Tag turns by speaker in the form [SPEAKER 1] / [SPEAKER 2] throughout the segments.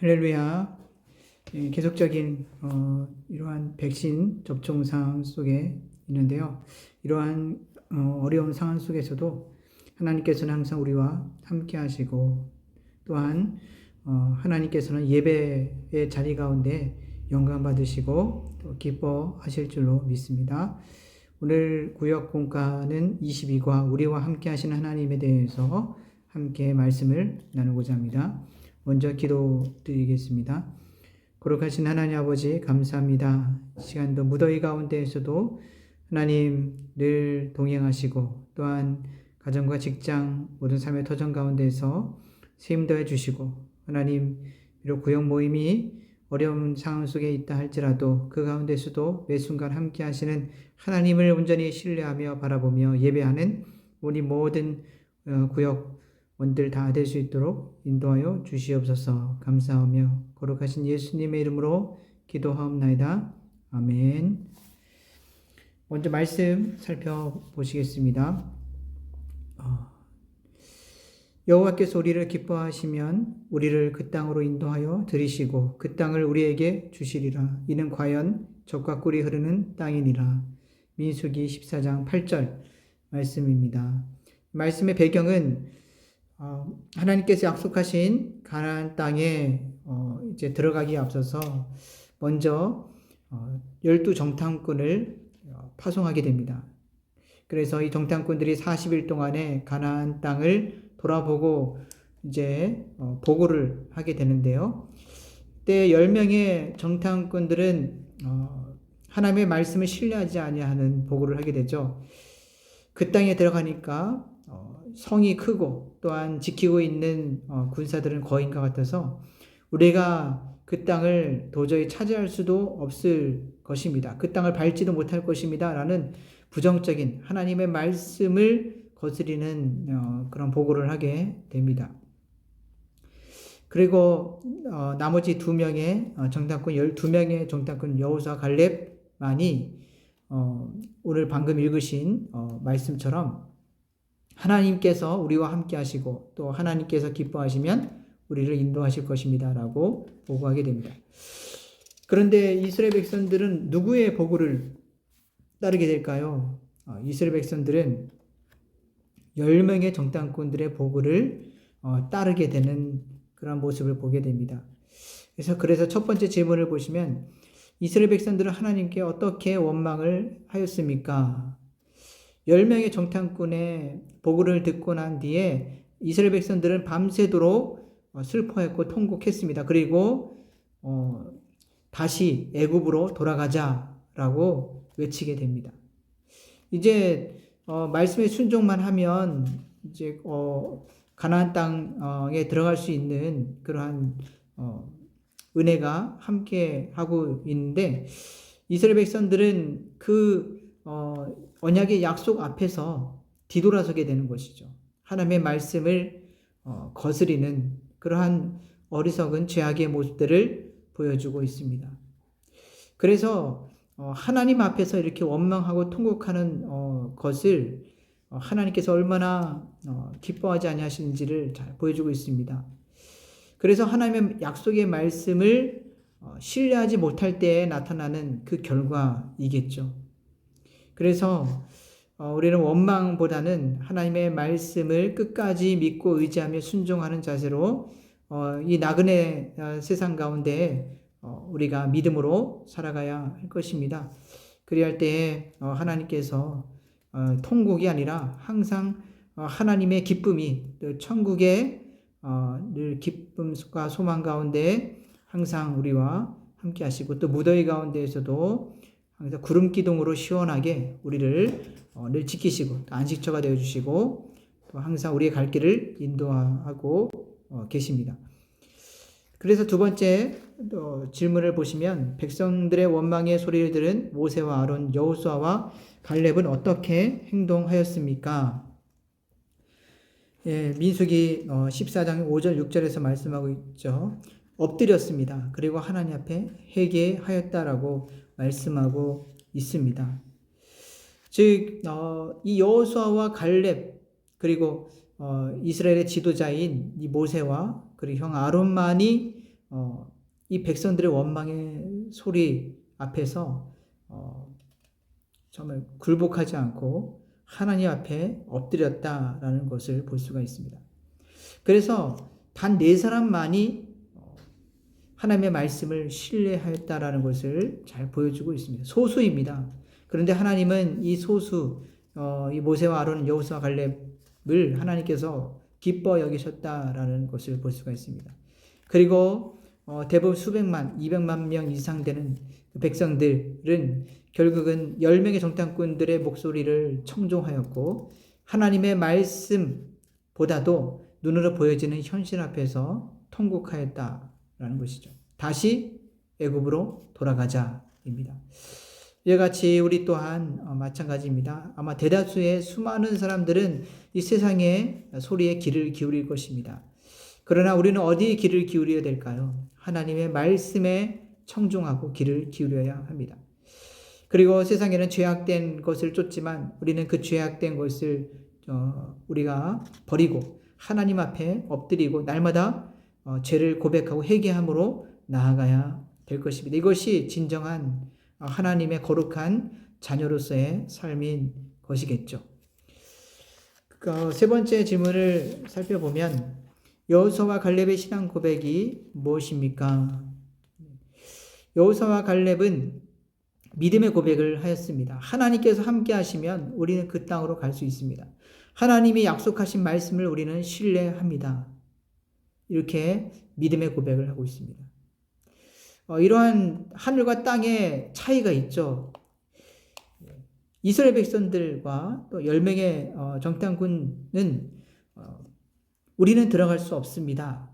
[SPEAKER 1] 할렐루야. 계속적인 이러한 백신 접종 상황 속에 있는데요. 이러한 어려운 상황 속에서도 하나님께서는 항상 우리와 함께 하시고, 또한 하나님께서는 예배의 자리 가운데 영광 받으시고 또 기뻐하실 줄로 믿습니다. 오늘 구역 공과는 22과 우리와 함께 하시는 하나님에 대해서 함께 말씀을 나누고자 합니다. 먼저 기도드리겠습니다. 거룩하신 하나님 아버지, 감사합니다. 시간도 무더위 가운데에서도 하나님 늘 동행하시고, 또한 가정과 직장 모든 삶의 터전 가운데서 세임 더해 주시고, 하나님 비록 구역 모임이 어려운 상황 속에 있다 할지라도 그 가운데서도 매 순간 함께 하시는 하나님을 온전히 신뢰하며 바라보며 예배하는 우리 모든 구역 원들 다 될 수 있도록 인도하여 주시옵소서. 감사하며 거룩하신 예수님의 이름으로 기도하옵나이다. 아멘. 먼저 말씀 살펴보시겠습니다. 여호와께서 우리를 기뻐하시면 우리를 그 땅으로 인도하여 들이시고 그 땅을 우리에게 주시리라. 이는 과연 젖과 꿀이 흐르는 땅이니라. 민수기 14장 8절 말씀입니다. 말씀의 배경은 하나님께서 약속하신 가나안 땅에 이제 들어가기에 앞서서 먼저 12정탐꾼을 파송하게 됩니다. 그래서 이 정탐꾼들이 40일 동안에 가나안 땅을 돌아보고 이제 보고를 하게 되는데요. 그때 10명의 정탐꾼들은 하나님의 말씀을 신뢰하지 아니하는 보고를 하게 되죠. 그 땅에 들어가니까 성이 크고 또한 지키고 있는 군사들은 거인과 같아서 우리가 그 땅을 도저히 차지할 수도 없을 것입니다. 그 땅을 밟지도 못할 것입니다. 라는 부정적인 하나님의 말씀을 거스리는 그런 보고를 하게 됩니다. 그리고 나머지 2명의 정탐꾼, 12명의 정탐꾼 여호수아 갈렙만이 오늘 방금 읽으신 말씀처럼 하나님께서 우리와 함께 하시고 또 하나님께서 기뻐하시면 우리를 인도하실 것입니다 라고 보고하게 됩니다. 그런데 이스라엘 백성들은 누구의 보고를 따르게 될까요? 이스라엘 백성들은 10명의 정탐꾼들의 보고를 따르게 되는 그런 모습을 보게 됩니다. 그래서 첫 번째 질문을 보시면 이스라엘 백성들은 하나님께 어떻게 원망을 하였습니까? 10명의 정탐꾼의 보고를 듣고 난 뒤에 이스라엘 백성들은 밤새도록 슬퍼했고 통곡했습니다. 그리고 다시 애굽으로 돌아가자라고 외치게 됩니다. 이제 말씀에 순종만 하면 이제 가나안 땅에 들어갈 수 있는 그러한 은혜가 함께 하고 있는데 이스라엘 백성들은 그 언약의 약속 앞에서 뒤돌아서게 되는 것이죠. 하나님의 말씀을 거스리는 그러한 어리석은 죄악의 모습들을 보여주고 있습니다. 그래서 하나님 앞에서 이렇게 원망하고 통곡하는 것을 하나님께서 얼마나 기뻐하지 아니하시는지를 잘 보여주고 있습니다. 그래서 하나님의 약속의 말씀을 신뢰하지 못할 때에 나타나는 그 결과이겠죠. 그래서 우리는 원망보다는 하나님의 말씀을 끝까지 믿고 의지하며 순종하는 자세로 이 나그네 세상 가운데 우리가 믿음으로 살아가야 할 것입니다. 그리할 때에 하나님께서 통곡이 아니라 항상 하나님의 기쁨이 천국의 늘 기쁨과 소망 가운데 항상 우리와 함께 하시고 또 무더위 가운데에서도 항상 구름 기둥으로 시원하게 우리를 늘 지키시고 안식처가 되어주시고 또 항상 우리의 갈 길을 인도하고 계십니다. 그래서 두 번째 질문을 보시면 백성들의 원망의 소리를 들은 모세와 아론, 여호수아와 갈렙은 어떻게 행동하였습니까? 민수기 14장 5절 6절에서 말씀하고 있죠. 엎드렸습니다. 그리고 하나님 앞에 회개하였다라고 말씀하고 있습니다. 즉 이 여호수아와 갈렙 그리고 이스라엘의 지도자인 이 모세와 그리고 형 아론만이 이 백성들의 원망의 소리 앞에서 정말 굴복하지 않고 하나님 앞에 엎드렸다라는 것을 볼 수가 있습니다. 그래서 단 4사람만이 하나님의 말씀을 신뢰하였다라는 것을 잘 보여주고 있습니다. 소수입니다. 그런데 하나님은 이 소수, 이 모세와 아론, 여호수아, 갈렙을 하나님께서 기뻐 여기셨다라는 것을 볼 수가 있습니다. 그리고 대부분 수백만, 200만 명 이상 되는 백성들은 결국은 10명의 정탐꾼들의 목소리를 청종하였고 하나님의 말씀보다도 눈으로 보여지는 현실 앞에서 통곡하였다라는 것이죠. 다시 애굽으로 돌아가자입니다. 이와 같이 우리 또한 마찬가지입니다. 아마 대다수의 수많은 사람들은 이 세상의 소리에 귀를 기울일 것입니다. 그러나 우리는 어디에 귀를 기울여야 될까요? 하나님의 말씀에 청종하고 귀를 기울여야 합니다. 그리고 세상에는 죄악된 것을 쫓지만 우리는 그 죄악된 것을 우리가 버리고 하나님 앞에 엎드리고 날마다 죄를 고백하고 회개함으로 나아가야 될 것입니다. 이것이 진정한 하나님의 거룩한 자녀로서의 삶인 것이겠죠. 세 번째 질문을 살펴보면 여호수아와 갈렙의 신앙 고백이 무엇입니까? 여호수아와 갈렙은 믿음의 고백을 하였습니다. 하나님께서 함께 하시면 우리는 그 땅으로 갈 수 있습니다. 하나님이 약속하신 말씀을 우리는 신뢰합니다. 이렇게 믿음의 고백을 하고 있습니다. 이러한 하늘과 땅의 차이가 있죠. 이스라엘 백성들과 또 10명의 정탐꾼은 우리는 들어갈 수 없습니다.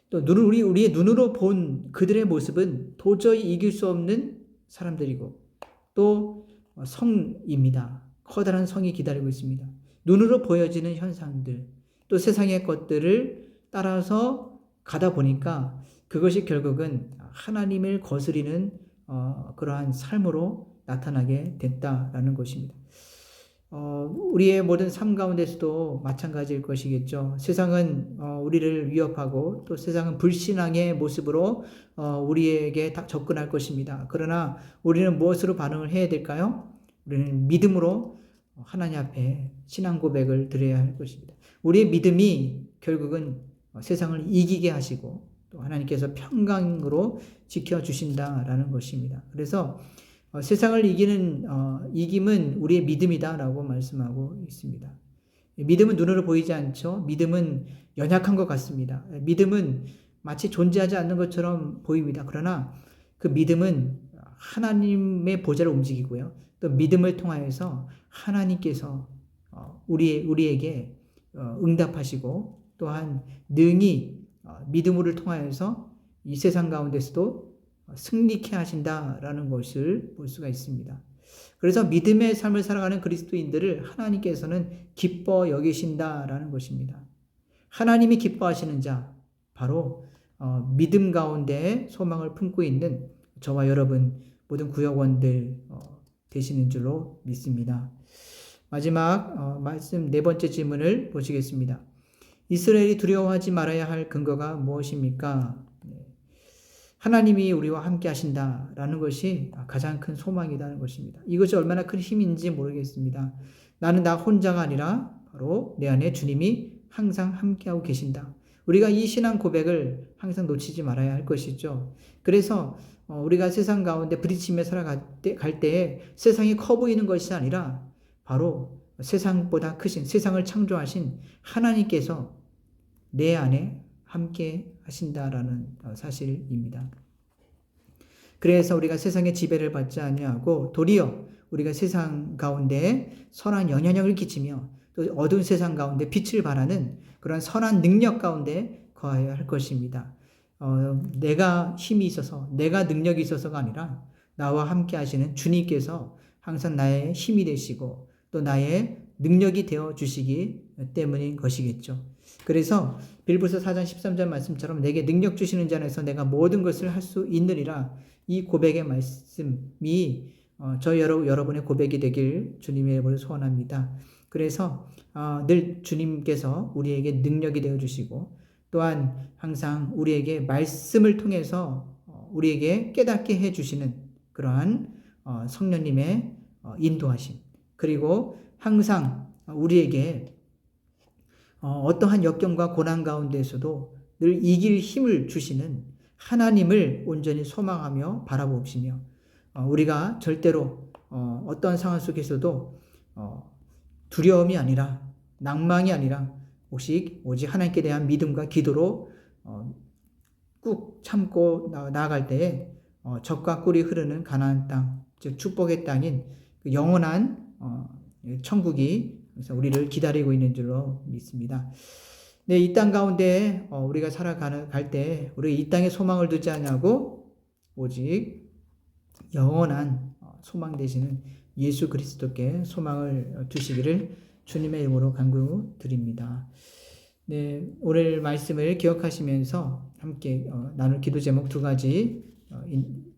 [SPEAKER 1] 또 우리의 눈으로 본 그들의 모습은 도저히 이길 수 없는 사람들이고 또 성입니다. 커다란 성이 기다리고 있습니다. 눈으로 보여지는 현상들, 또 세상의 것들을 따라서 가다 보니까 그것이 결국은 하나님을 거스리는 그러한 삶으로 나타나게 됐다라는 것입니다. 우리의 모든 삶 가운데서도 마찬가지일 것이겠죠. 세상은 우리를 위협하고 또 세상은 불신앙의 모습으로 우리에게 접근할 것입니다. 그러나 우리는 무엇으로 반응을 해야 될까요? 우리는 믿음으로 하나님 앞에 신앙 고백을 드려야 할 것입니다. 우리의 믿음이 결국은 세상을 이기게 하시고 또 하나님께서 평강으로 지켜주신다라는 것입니다. 그래서 세상을 이기는 이김은 우리의 믿음이다라고 말씀하고 있습니다. 믿음은 눈으로 보이지 않죠. 믿음은 연약한 것 같습니다. 믿음은 마치 존재하지 않는 것처럼 보입니다. 그러나 그 믿음은 하나님의 보좌를 움직이고요. 또 믿음을 통하여서 하나님께서 우리에게 응답하시고 또한 능히 믿음을 통하여서 이 세상 가운데서도 승리케 하신다라는 것을 볼 수가 있습니다. 그래서 믿음의 삶을 살아가는 그리스도인들을 하나님께서는 기뻐 여기신다라는 것입니다. 하나님이 기뻐하시는 자, 바로 믿음 가운데 소망을 품고 있는 저와 여러분 모든 구역원들 되시는 줄로 믿습니다. 마지막 말씀 4번째 질문을 보시겠습니다. 이스라엘이 두려워하지 말아야 할 근거가 무엇입니까? 하나님이 우리와 함께 하신다라는 것이 가장 큰 소망이라는 것입니다. 이것이 얼마나 큰 힘인지 모르겠습니다. 나는 나 혼자가 아니라 바로 내 안에 주님이 항상 함께하고 계신다. 우리가 이 신앙 고백을 항상 놓치지 말아야 할 것이죠. 그래서 우리가 세상 가운데 부딪히며 살아갈 때에 세상이 커 보이는 것이 아니라 바로 세상보다 크신 세상을 창조하신 하나님께서 내 안에 함께 하신다라는 사실입니다. 그래서 우리가 세상의 지배를 받지 아니하고 도리어 우리가 세상 가운데 선한 영향력을 끼치며 또 어두운 세상 가운데 빛을 발하는 그런 선한 능력 가운데 거하여야 할 것입니다. 내가 힘이 있어서 내가 능력이 있어서가 아니라 나와 함께 하시는 주님께서 항상 나의 힘이 되시고 또 나의 능력이 되어 주시기 때문인 것이겠죠. 그래서 빌보서 4장 13절 말씀처럼 내게 능력 주시는 자 안에서 내가 모든 것을 할 수 있느니라, 이 고백의 말씀이 여러분의 고백이 되길 주님의 이름으로 소원합니다. 그래서 늘 주님께서 우리에게 능력이 되어 주시고 또한 항상 우리에게 말씀을 통해서 우리에게 깨닫게 해주시는 그러한 성령님의 인도하심, 그리고 항상 우리에게 어떠한 역경과 고난 가운데에서도 늘 이길 힘을 주시는 하나님을 온전히 소망하며 바라봅시며, 우리가 절대로 어떠한 상황 속에서도 두려움이 아니라, 낭망이 아니라 오직 하나님께 대한 믿음과 기도로 꾹 참고 나아갈 때에 젖과 꿀이 흐르는 가나안 땅, 즉 축복의 땅인 그 영원한 천국이 그래서 우리를 기다리고 있는 줄로 믿습니다. 네, 이 땅 가운데 우리가 살아갈 때 우리 이 땅에 소망을 두지 않냐고 오직 영원한 소망 되시는 예수 그리스도께 소망을 두시기를 주님의 이름으로 간구드립니다. 네, 오늘 말씀을 기억하시면서 함께 나눌 기도 제목 두 가지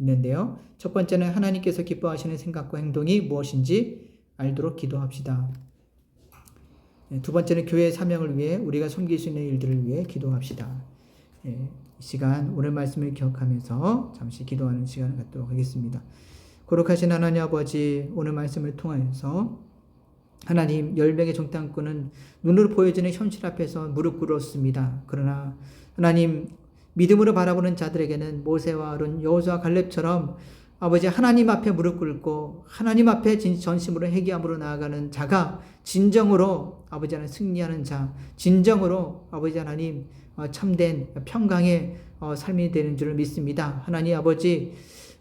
[SPEAKER 1] 있는데요. 첫 번째는 하나님께서 기뻐하시는 생각과 행동이 무엇인지 알도록 기도합시다. 두 번째는 교회의 사명을 위해 우리가 섬길 수 있는 일들을 위해 기도합시다. 이 시간 오늘 말씀을 기억하면서 잠시 기도하는 시간을 갖도록 하겠습니다. 거룩하신 하나님 아버지, 오늘 말씀을 통하여서 하나님, 10명의 정탐꾼은 눈으로 보여지는 현실 앞에서 무릎 꿇었습니다. 그러나 하나님, 믿음으로 바라보는 자들에게는 모세와 아론, 여호수아, 갈렙처럼 아버지 하나님 앞에 무릎 꿇고 하나님 앞에 전심으로 회개함으로 나아가는 자가 진정으로 아버지 하나님 승리하는 자, 진정으로 아버지 하나님 참된 평강의 삶이 되는 줄을 믿습니다. 하나님 아버지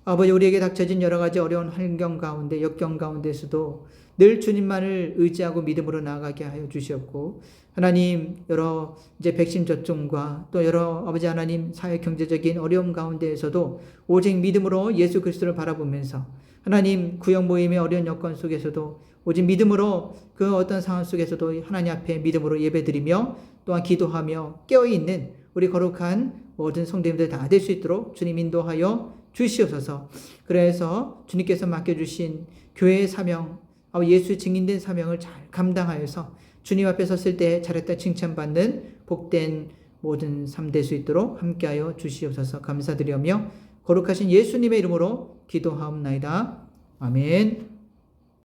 [SPEAKER 1] 우리에게 닥쳐진 여러 가지 어려운 환경 가운데, 역경 가운데서도 늘 주님만을 의지하고 믿음으로 나아가게 하여 주셨고, 하나님 여러 이제 백신 접종과 또 여러 아버지 하나님 사회 경제적인 어려움 가운데에서도 오직 믿음으로 예수 그리스도를 바라보면서 하나님 구역 모임의 어려운 여건 속에서도 오직 믿음으로 그 어떤 상황 속에서도 하나님 앞에 믿음으로 예배드리며 또한 기도하며 깨어있는 우리 거룩한 모든 성도님들 다 될 수 있도록 주님 인도하여 주시옵소서. 그래서 주님께서 맡겨주신 교회의 사명, 예수 증인된 사명을 잘 감당하여서 주님 앞에 섰을 때 잘했다 칭찬받는 복된 모든 삶 될 수 있도록 함께하여 주시옵소서. 감사드리며 거룩하신 예수님의 이름으로 기도하옵나이다. 아멘.